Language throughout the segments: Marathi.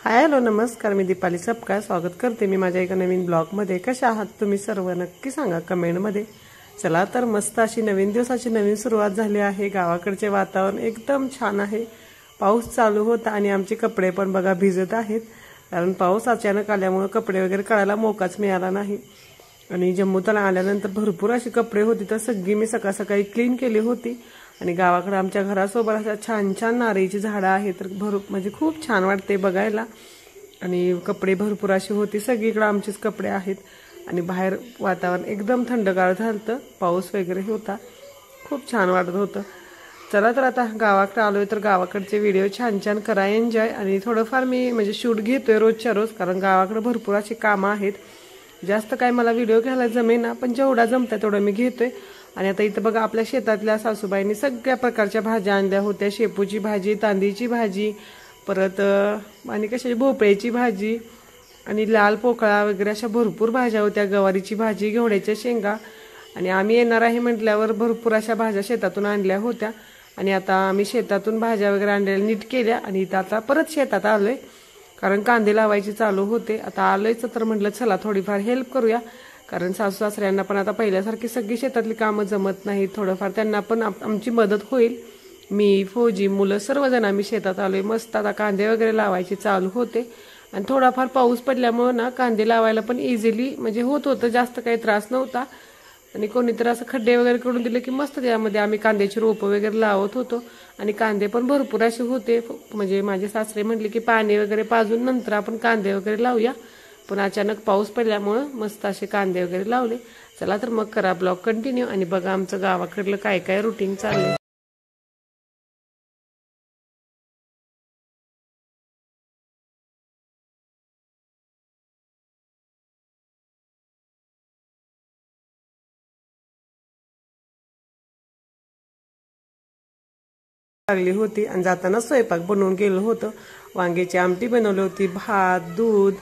हाय हॅलो नमस्कार, मी दीपाली सबका स्वागत करते मी माझ्या एका नवीन ब्लॉगमध्ये। कशा आहात तुम्ही सर्व नक्की सांगा कमेंटमध्ये। चला तर मस्त अशी नवीन दिवसाची नवीन सुरुवात झाली आहे। गावाकडचे वातावरण एकदम छान आहे। पाऊस चालू होता आणि आमचे कपडे पण बघा भिजत आहेत, कारण पाऊस अचानक आल्यामुळे कपडे वगैरे काढायला मोकाच मिळाला नाही। आणि जम्मूतला आल्यानंतर भरपूर अशी कपडे होती, तर सगळी मी सकाळी क्लीन केली होती। आणि गावाकडे आमच्या घरासोबत अशा छान छान नारळीची झाडं आहेत, तर म्हणजे खूप छान वाटते बघायला। आणि कपडे भरपूर अशी होती, सगळीकडे आमचेच कपडे आहेत। आणि बाहेर वातावरण एकदम थंडगार झालं, पाऊस वगैरे होता, खूप छान वाटत होतं। चला तर आता गावाकडे आलोय, तर गावाकडचे व्हिडिओ छान छान करा एन्जॉय। आणि थोडंफार मी म्हणजे शूट घेतोय रोजच्या रोज, कारण गावाकडे भरपूर अशी कामं आहेत। जास्त काय मला व्हिडिओ घ्यायला जमेना, पण जेवढा जमतं तेवढं मी घेतोय। आणि आता इथं बघा आपल्या शेतातल्या सासूबाईंनी सगळ्या प्रकारच्या भाज्या आणल्या होत्या। शेपूची भाजी, तांदळीची भाजी, परत आणि कशाची भोपळ्याची भाजी आणि लाल पोकळा वगैरे अशा भरपूर भाज्या होत्या। गवारीची भाजी, घेवड्याच्या शेंगा। आणि आम्ही येणार आहे म्हटल्यावर भरपूर अशा भाज्या शेतातून आणल्या होत्या। आणि आता आम्ही शेतातून भाज्या वगैरे आणलेल्या नीट केल्या आणि इथं आता परत शेतात आलोय, कारण कांदे लावायचे चालू होते। आता आलोयच तर म्हटलं चला थोडीफार हेल्प करूया, कारण सासू सासऱ्यांना पण आता पहिल्यासारखी सगळी शेतातली कामं जमत नाहीत। थोडंफार त्यांना पण आमची मदत होईल। मी, फौजी, मुलं सर्वजण आम्ही शेतात आलोय। मस्त आता कांदे वगैरे लावायचे चालू होते। आणि थोडाफार पाऊस पडल्यामुळे ना कांदे लावायला पण इझिली म्हणजे होत होतं, जास्त काही त्रास नव्हता। आणि कोणीतरी असं खड्डे वगैरे करून दिले की मस्त त्यामध्ये आम्ही कांद्याची रोपं वगैरे लावत होतो। आणि कांदे पण भरपूर असे होते, म्हणजे माझे सासरे म्हटले की पाणी वगैरे पाजून नंतर आपण कांदे वगैरे लावूया, पण अचानक पाऊस पडल्यामुळे मस्त असे कांदे वगैरे लावले। चला तर मग करा ब्लॉग कंटिन्यू आणि बघा आमचं गावाकडलं काय काय रुटीन चाललंय। लागली होती आणि जाताना स्वयंपाक बनवून गेलो होतं। वांग्याची आमटी बनवली होती, भात, दूध।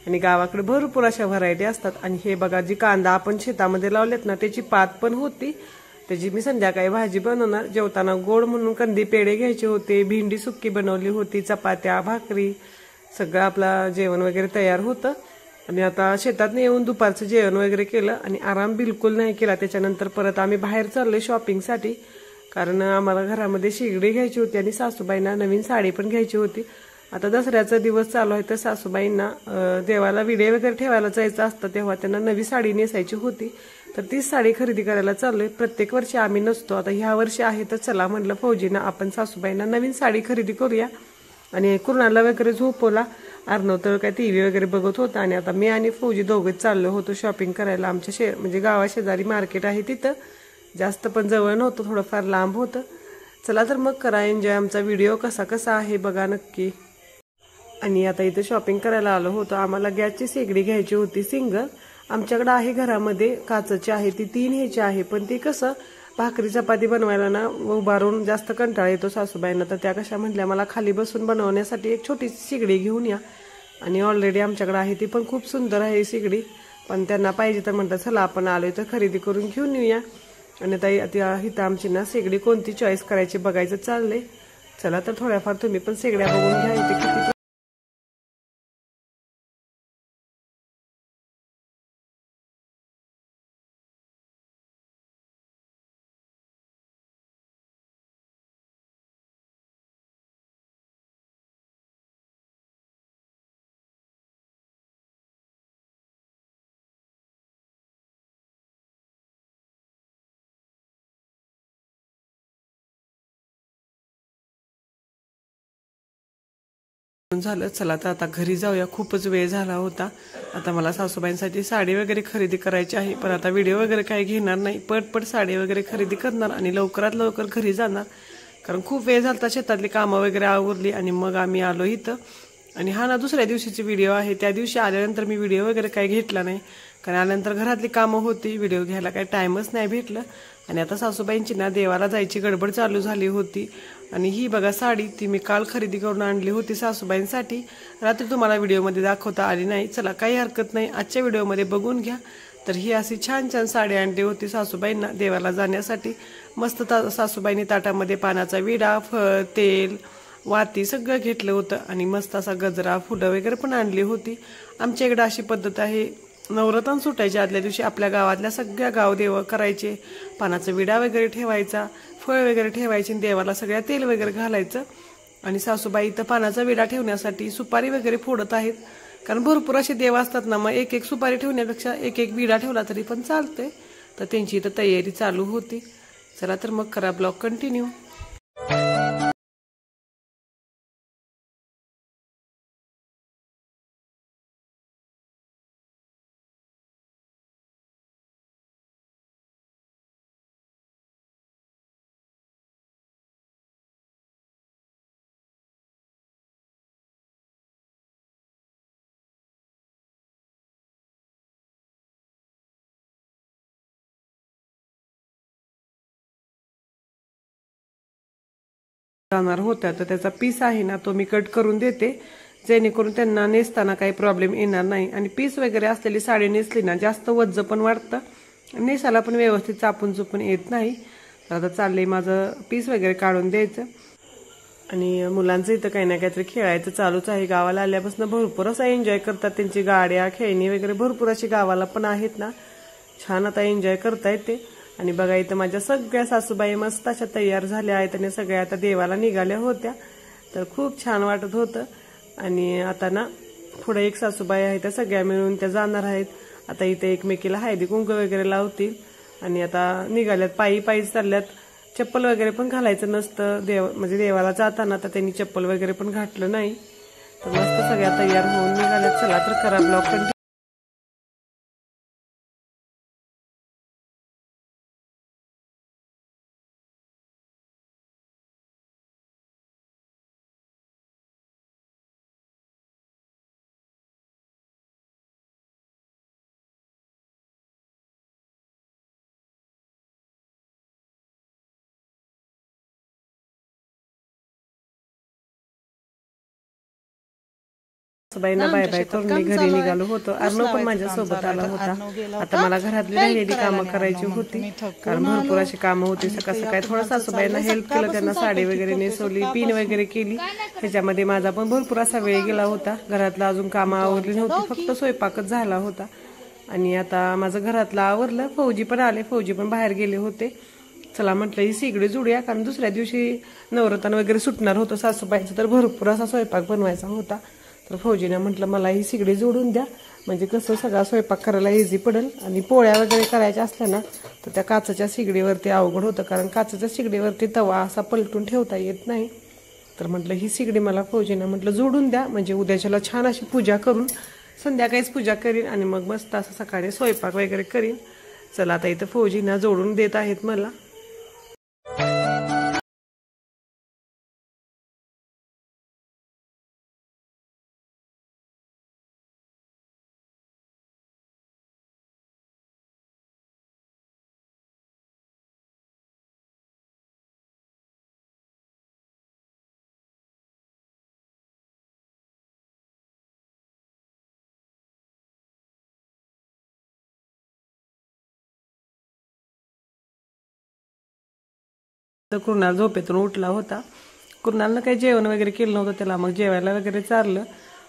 आणि गावाकडे भरपूर अशा व्हरायटी असतात। आणि हे बघा जी कांदा आपण शेतामध्ये लावलेत ना, त्याची पात पण होती, त्याची मी संध्याकाळी भाजी बनवणार। जेवताना गोड म्हणून कंदी पेढे घ्यायचे होते, भेंडी सुक्की बनवली होती, चपात्या, भाकरी, सगळं आपलं जेवण वगैरे तयार होतं। आणि आता शेतात येऊन दुपारचं जेवण वगैरे केलं आणि आराम बिलकुल नाही केला। त्याच्यानंतर परत आम्ही बाहेर चाललोय शॉपिंगसाठी, कारण आम्हाला घरामध्ये शेगडी घ्यायची होती आणि सासूबाईंना नवीन साडी पण घ्यायची होती। आता दसऱ्याचा दिवस चालू आहे, तर सासूबाईंना देवाला विडे वगैरे ठेवायला जायचं असतं, तेव्हा त्यांना नवी साडी नेसायची होती, तर तीच साडी खरेदी करायला चाललोय। प्रत्येक वर्षी आम्ही नसतो, आता ह्या वर्षी आहे, तर चला म्हटलं फौजींना आपण सासूबाईंना नवीन साडी खरेदी करूया। आणि कुणाला वगैरे झोपवला, अर्णव तर काय टीव्ही वगैरे बघत होता। आणि आता मी आणि फौजी दोघेच चाललो होतो शॉपिंग करायला। आमच्या म्हणजे गावाशेजारी मार्केट आहे, तिथं जास्त पण जवळ नव्हतं, थोडंफार लांब होतं। चला तर मग करा एन्जॉय, आमचा व्हिडिओ कसा आहे बघा नक्की। आणि आता इथे शॉपिंग करायला आलो होतो। आम्हाला गॅसची शेगडी घ्यायची होती सिंगल, आमच्याकडे आहे घरामध्ये, काचची आहे ती, 3 ह्याची आहे, पण ती कसं भाकरी चपाती बनवायला ना उभारून जास्त कंटाळा येतो सासूबाईंना, तर त्या कशा म्हटल्या मला खाली बसून बनवण्यासाठी एक छोटी शेगडी घेऊन या। आणि ऑलरेडी आमच्याकडे आहे ती पण खूप सुंदर आहे शेगडी, पण त्यांना पाहिजे तर म्हणतात चला आपण आलोय तर खरेदी करून घेऊन येऊया। आणि आता इथं आमची ना शेगडी कोणती चॉईस करायची बघायचं चाललंय। चला तर थोड्याफार तुम्ही पण शेगड्या बघून घ्या इथे किती झालं। चला तर आता घरी जाऊया, खूपच वेळ झाला होता। आता मला सासूबाईंसाठी साडी वगैरे खरेदी करायची आहे, पण आता व्हिडिओ वगैरे काही घेणार नाही, पटपट साडी वगैरे खरेदी करणार आणि लवकरात लवकर घरी जाणार, कारण खूप वेळ झाला शेतातली कामं वगैरे आवरली आणि मग आम्ही आलो इथं। आणि हा ना दुसऱ्या दिवशीची व्हिडिओ आहे, त्या दिवशी आल्यानंतर मी व्हिडिओ वगैरे काही घेतला नाही, कारण आल्यानंतर घरातली कामं होती, व्हिडिओ घ्यायला काही टाइमच नाही भेटलं। आणि आता सासूबाईंची ना देवाला जायची गडबड चालू झाली होती। आणि ही बघा साडी ती मी काल खरेदी करून आणली होती सासूबाईंसाठी, रात्री तुम्हाला व्हिडिओमध्ये दाखवता आली नाही, चला काही हरकत नाही, आजच्या व्हिडिओमध्ये बघून घ्या। तर ही अशी छान छान साडी आणली होती सासूबाईंना देवाला जाण्यासाठी। मस्त सासूबाईंनी ताटामध्ये पानाचा विडा, फळ, तेल, वाती सगळं घेतलं होतं आणि मस्त असा गजरा फुलं वगैरे पण आणली होती। आमच्या इकडे अशी पद्धत आहे, नवरात्र सुटायच्या आदल्या दिवशी आपल्या गावातल्या सगळ्या गावदेव करायचे, पानाचा विडा वगैरे ठेवायचा, फळ वगैरे ठेवायचे, देवाला सगळ्या तेल वगैरे घालायचं। आणि सासूबाई इथं पानाचा विडा ठेवण्यासाठी सुपारी वगैरे फोडत आहेत, कारण भरपूर असे देव असतात ना, मग एक एक सुपारी ठेवण्यापेक्षा एक एक विडा ठेवला तरी पण चालते। तर त्यांची इथं तयारी चालू होती। चला तर मग करा ब्लॉग कंटिन्यू। जाणार होत्या तर त्याचा पीस आहे ना तो मी कट करून देते, जेणेकरून त्यांना नेसताना काही प्रॉब्लेम येणार नाही। आणि पीस वगैरे असलेली साडी नेसली ना जास्त वज्ज पण वाटतं, नेसाला पण व्यवस्थित चापून चुपून येत नाही। तर आता चाललंय माझं पीस वगैरे काढून द्यायचं। आणि मुलांचं इथं काही ना काहीतरी खेळायचं चालूच आहे। गावाला आल्यापासून भरपूर असं एन्जॉय करतात, त्यांची गाड्या खेळणी वगैरे भरपूर अशी गावाला पण आहेत ना, छान आता एन्जॉय करता येते। आणि बघा इथं माझ्या सगळ्या सासूबाई मस्त अशा तयार झाल्या आहेत आणि सगळ्या आता देवाला निघाल्या होत्या, तर खूप छान वाटत होतं। आणि आता ना पुढे एक सासूबाई आहेत, त्या सगळ्या मिळून त्या जाणार आहेत। आता इथे एकमेकीला हळदी कुंकू वगैरे लावतील आणि आता निघाल्यात, पायी पायी चालल्यात। चप्पल वगैरे पण घालायचं नसतं म्हणजे देवाला जाताना, तर त्यांनी चप्पल वगैरे पण घातलं नाही। तर मस्त सगळ्या तयार होऊन निघाल्यात। चला तर करा ब्लॉग कंटिन्यू। सासूबाईंना बाय बाय करून मी घरी निघालो होतो। अर्णव पण माझ्यासोबत आला होता। आता मला घरातली राहिलेली कामं करायची होती, कारण भरपूर अशी कामं होती। सकाळ सकाळी थोडं सासूबाईंना हेल्प केलं, त्यांना साडी वगैरे नेसवली, पिन वगैरे केली। ह्याच्यामध्ये माझा पण भरपूर असा वेळ गेला होता। घरातलं अजून कामं आवरली नव्हती, फक्त स्वयंपाकच झाला होता। आणि आता माझं घरातलं आवरलं, फौजी पण आले, फौजी पण बाहेर गेले होते। चला म्हटलं ही सिगडी जोडूया, कारण दुसऱ्या दिवशी नवरात्र वगैरे सुटणार होतं सासूबाईंचं, तर भरपूर असा स्वयंपाक बनवायचा होता। तर फौजीने म्हटलं मला ही सिगडी जोडून द्या, म्हणजे कसं सगळा स्वयंपाक करायला इझी पडेल। आणि पोळ्या वगैरे करायच्या असल्या ना तर त्या काचेच्या सिगडीवरती अवघड होतं, कारण काचेच्या सिगडीवरती तवा असा पलटून ठेवता येत नाही। तर म्हटलं ही सिगडी मला फौजीने म्हटलं जोडून द्या, म्हणजे उद्याच्याला छान अशी पूजा करून संध्याकाळीच पूजा करीन आणि मग मस्त असं सकाळी स्वयंपाक वगैरे करीन। चला आता इथं फौजींना जोडून देत आहेत मला। तर कृणाल झोपेतून उठला होता। कृणालनं काही जेवण वगैरे केलं नव्हतं, त्याला मग जेवायला वगैरे चारलं।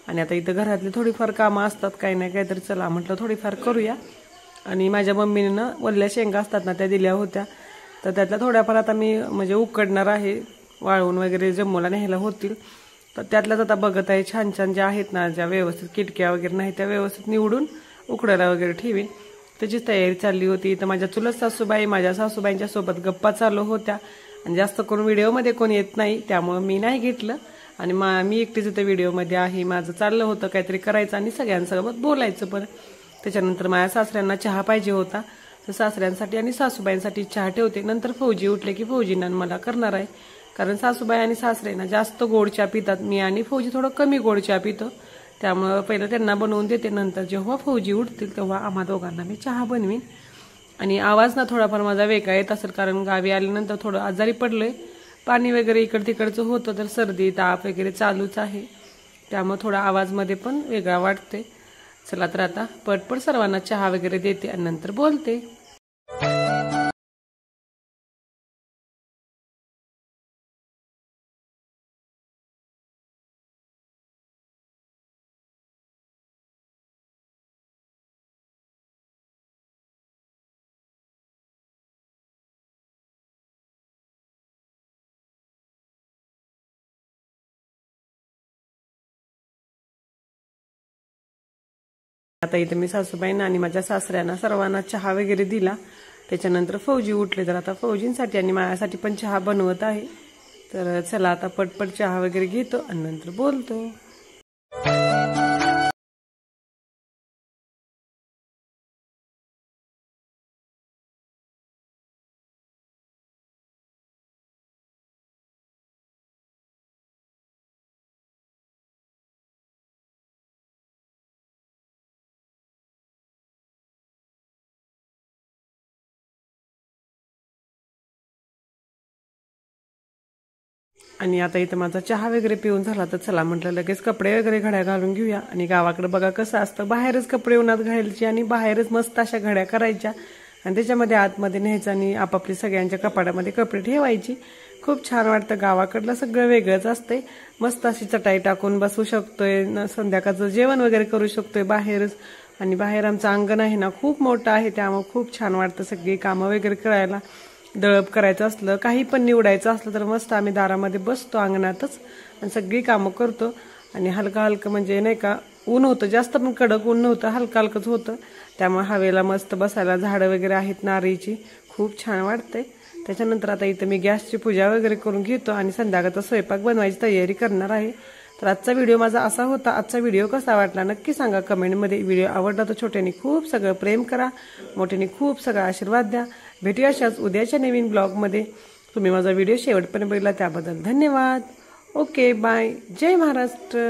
आणि आता इथं घरातली थोडीफार कामं असतात काही ना काही, तर चला म्हटलं थोडीफार करूया। आणि माझ्या मम्मीनं वल्ल्या शेंगा असतात ना त्या दिल्या होत्या, तर त्यातल्या थोड्याफार आता मी म्हणजे उकडणार आहे, वाळवून वगैरे जम्मूला न्यायला होतील। तर त्यातल्याच आता बघत आहे, छान छान ज्या आहेत ना, ज्या व्यवस्थित किटक्या वगैरे नाही त्या व्यवस्थित निवडून उकडायला वगैरे ठेवीन, त्याची तयारी चालली होती। तर माझ्या चुलत सासूबाई माझ्या सासूबाईंच्या सोबत गप्पा चालू होत्या, आणि जास्त करून व्हिडिओमध्ये कोण येत नाही त्यामुळे मी नाही घेतलं। आणि मी एकटीच इथे व्हिडिओमध्ये आहे, माझं चाललं होतं काहीतरी करायचं आणि सगळ्यांसोबत बोलायचं पण। त्याच्यानंतर माझ्या सासऱ्यांना चहा पाहिजे होता, तर सासऱ्यांसाठी आणि सासूबाईंसाठी चहा ठेवते, नंतर फौजी उठले की फौजींना मला करणार आहे। कारण सासूबाई आणि सासऱ्यांना जास्त गोड चहा पितात, मी आणि फौजी थोडं कमी गोड चहा पितो, त्यामुळं पहिलं त्यांना बनवून देते, नंतर जेव्हा फौजी उठतील तेव्हा आम्हा दोघांना मी चहा बनवीन। आणि आवाज ना थोडाफार माझा वेगळा येत असेल, कारण गावी आल्यानंतर थोडं आजारी पडलोय, पाणी वगैरे इकड तिकडचं होतं, तर सर्दी ताप वगैरे चालूच आहे, त्यामुळे थोडा आवाजमध्ये पण वेगळा वाटते। चला तर आता पटपट सर्वांना चहा वगैरे देते आणि नंतर बोलते। आता इथे मी सासूबाईंना आणि माझ्या सासऱ्यांना सर्वांना चहा वगैरे दिला। त्याच्यानंतर फौजी उठले, तर आता फौजींसाठी आणि माझ्यासाठी पण चहा बनवत आहे। तर चला आता पटपट चहा वगैरे घेतो आणि नंतर बोलतो। आणि आता इथं माझा चहा वगैरे पिऊन झाला, तर चला म्हटलं लगेच कपडे वगैरे घड्या घालून घेऊया। आणि गावाकडे बघा कसं असतं, बाहेरच कपडे उन्हात घालायचे आणि बाहेरच मस्त अशा घड्या करायच्या आणि त्याच्यामध्ये आतमध्ये न्यायचं आणि आपापली सगळ्यांच्या कपाडामध्ये कपडे ठेवायची। खूप छान वाटतं, गावाकडलं सगळं वेगळंच असते। मस्त अशी चटाई टाकून बसू शकतोय, संध्याकाळचं जेवण वगैरे करू शकतोय बाहेरच। आणि बाहेर आमचं अंगण आहे ना, खूप मोठं आहे, त्यामुळे खूप छान वाटतं सगळी कामं वगैरे करायला। दळप करायचं असलं, काही पण निवडायचं असलं तर मस्त आम्ही दारामध्ये बसतो अंगणातच आणि सगळी कामं करतो। आणि हलका हलकं म्हणजे नाही का, ऊन होतं जास्त पण कडक ऊन नव्हतं, हलका हलकंच होतं, त्यामुळे हवेला मस्त बसायला झाडं वगैरे आहेत नारळीची, खूप छान वाटतंय। त्याच्यानंतर आता इथं मी गॅसची पूजा वगैरे करून घेतो आणि संध्याकाळचा स्वयंपाक बनवायची तयारी करणार आहे। तर आजचा व्हिडिओ माझा असा होता। आजचा व्हिडिओ कसा वाटला नक्की सांगा कमेंटमध्ये। व्हिडिओ आवडला तर छोट्याने खूप सगळं प्रेम करा, मोठ्याने खूप सगळा आशीर्वाद द्या। भेटूया अशाच उद्याच्या नवीन ब्लॉगमध्ये। तुम्ही माझा व्हिडिओ शेवटपर्यंत बघितला त्याबद्दल धन्यवाद। ओके बाय, जय महाराष्ट्र।